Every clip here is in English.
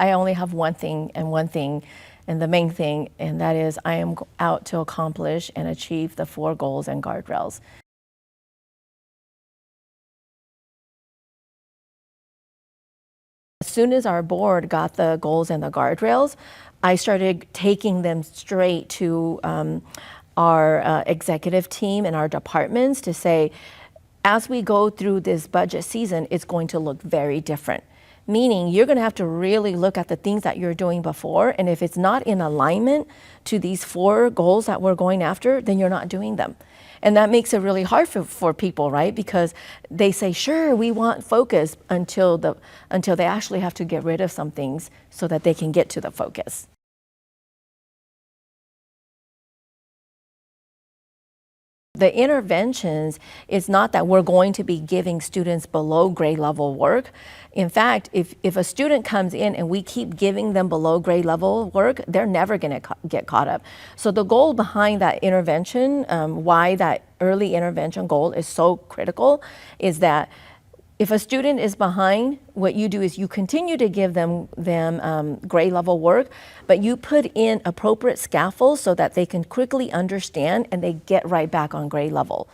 I only have one thing, and the main thing, and that is I am out to accomplish and achieve the 4 goals and guardrails. As soon as our board got the goals and the guardrails, I started taking them straight to our executive team and our departments to say, as we go through this budget season, it's going to look very different. Meaning you're going to have to really look at the things that you're doing before, and if it's not in alignment to these 4 goals that we're going after, then you're not doing them. And that makes it really hard for people, right? Because they say, sure, we want focus until they actually have to get rid of some things so that they can get to the focus. The interventions is not that we're going to be giving students below grade level work. In fact, if a student comes in and we keep giving them below grade level work, they're never going to get caught up. So the goal behind that intervention, why that early intervention goal is so critical, is that if a student is behind, what you do is you continue to give them grade level work, but you put in appropriate scaffolds so that they can quickly understand and they get right back on grade level.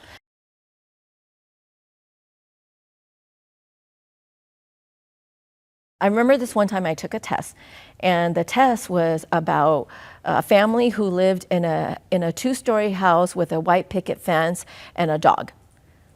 I remember this one time I took a test, and the test was about a family who lived in a 2-story house with a white picket fence and a dog.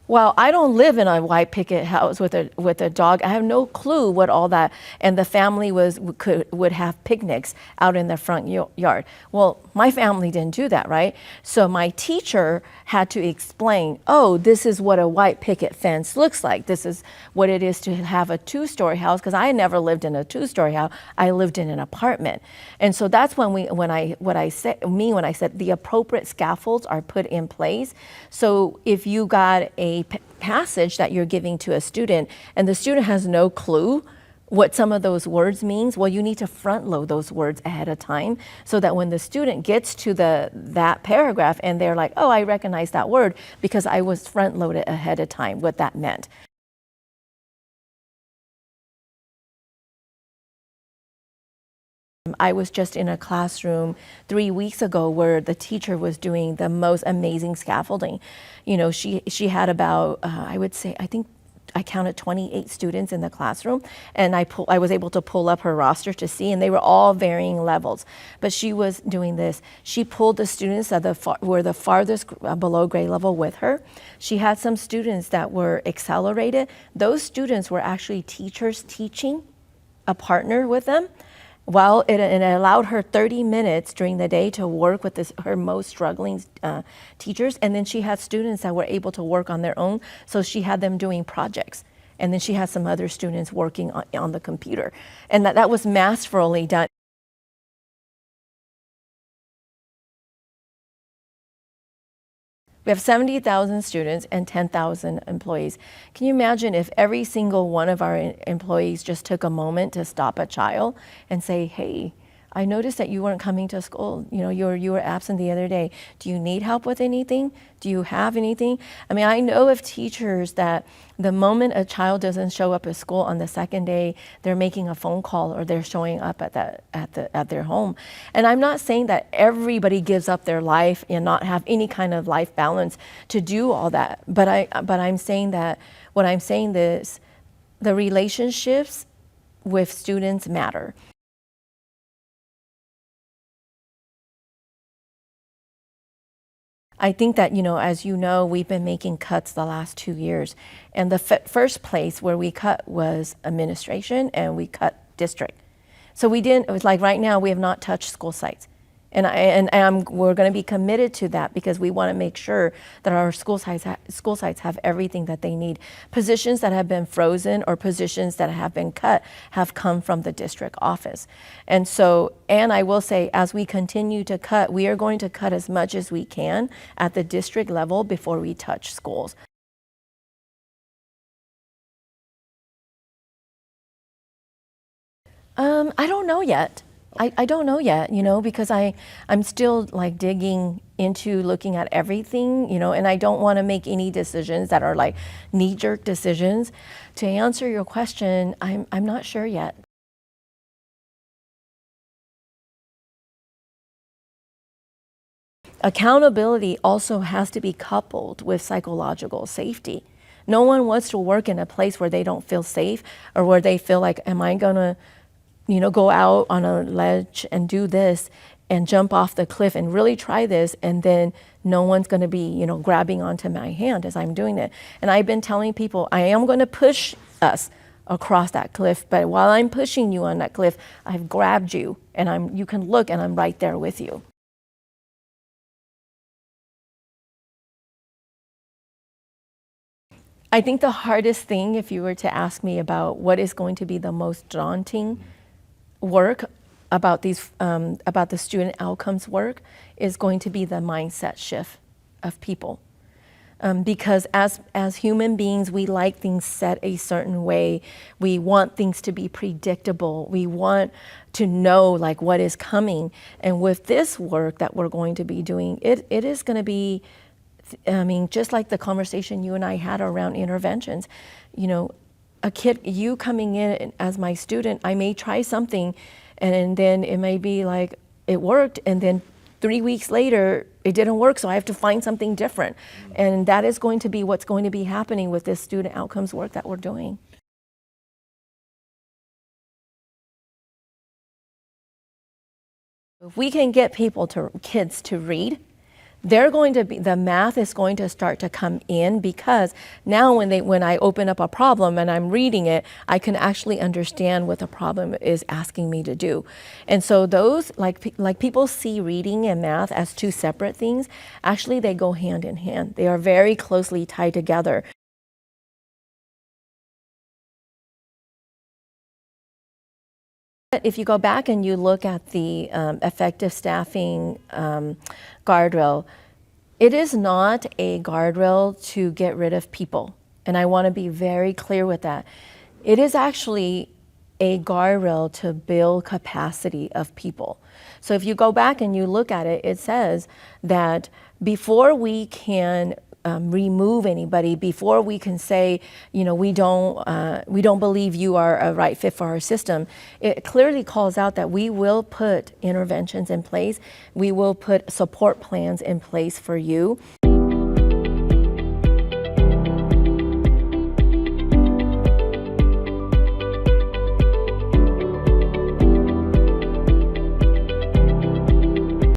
Well, I don't live in a white picket house with a dog. I have no clue what all that, and the family would have picnics out in the front yard. Well, my family didn't do that, right? So my teacher had to explain, oh, this is what a white picket fence looks like. This is what it is to have a 2-story house, because I never lived in a 2-story house. I lived in an apartment. And so that's when I said the appropriate scaffolds are put in place. So if you got a passage that you're giving to a student and the student has no clue what some of those words means, well, you need to front load those words ahead of time so that when the student gets to that paragraph and they're like, oh, I recognize that word because I was front loaded ahead of time what that meant. I was just in a classroom 3 weeks ago where the teacher was doing the most amazing scaffolding. You know, she had about, I would say, I think I counted 28 students in the classroom, and I was able to pull up her roster to see, and they were all varying levels. But she was doing this. She pulled the students that were the farthest below grade level with her. She had some students that were accelerated. Those students were actually teachers teaching a partner with them. Well, it allowed her 30 minutes during the day to work with her most struggling teachers. And then she had students that were able to work on their own. So she had them doing projects. And then she had some other students working on the computer. And that was masterfully done. We have 70,000 students and 10,000 employees. Can you imagine if every single one of our employees just took a moment to stop a child and say, hey, I noticed that you weren't coming to school. You know, you were absent the other day. Do you need help with anything? Do you have anything? I mean, I know of teachers that the moment a child doesn't show up at school on the second day, they're making a phone call or they're showing up at their home. And I'm not saying that everybody gives up their life and not have any kind of life balance to do all that. But I'm saying that what I'm saying is the relationships with students matter. I think that, you know, as you know, we've been making cuts the last 2 years. And the first place where we cut was administration, and we cut district. So it was like right now we have not touched school sites. We're going to be committed to that because we want to make sure that our school sites have everything that they need. Positions that have been frozen or positions that have been cut have come from the district office. And I will say, as we continue to cut, we are going to cut as much as we can at the district level before we touch schools. I don't know yet. I don't know yet, you know, because I'm still like digging into looking at everything, you know, and I don't want to make any decisions that are like knee-jerk decisions. To answer your question, I'm not sure yet. accountability also has to be coupled with psychological safety. No one wants to work in a place where they don't feel safe or where they feel like, am I gonna, go out on a ledge and do this and jump off the cliff and really try this, and then no one's gonna be, grabbing onto my hand as I'm doing it. And I've been telling people, I am gonna push us across that cliff, but while I'm pushing you on that cliff, I've grabbed you and you can look and I'm right there with you. I think the hardest thing, if you were to ask me about what is going to be the most daunting work about about the student outcomes work, is going to be the mindset shift of people. Because as human beings, we like things set a certain way. We want things to be predictable. We want to know like what is coming. And with this work that we're going to be doing, it is going to be, just like the conversation you and I had around interventions, a kid, you coming in as my student, I may try something and then it may be like it worked, and then 3 weeks later it didn't work, so I have to find something different. And that is going to be what's going to be happening with this student outcomes work that we're doing. If we can get kids to read, the math is going to start to come in, because now when I open up a problem and I'm reading it, I can actually understand what the problem is asking me to do. And so those, like people see reading and math as two separate things. Actually, they go hand in hand. They are very closely tied together. If you go back and you look at the effective staffing guardrail, it is not a guardrail to get rid of people. And I want to be very clear with that. It is actually a guardrail to build capacity of people. So if you go back and you look at it, it says that before we can remove anybody, before we can say, we don't believe you are a right fit for our system, it clearly calls out that we will put interventions in place. We will put support plans in place for you.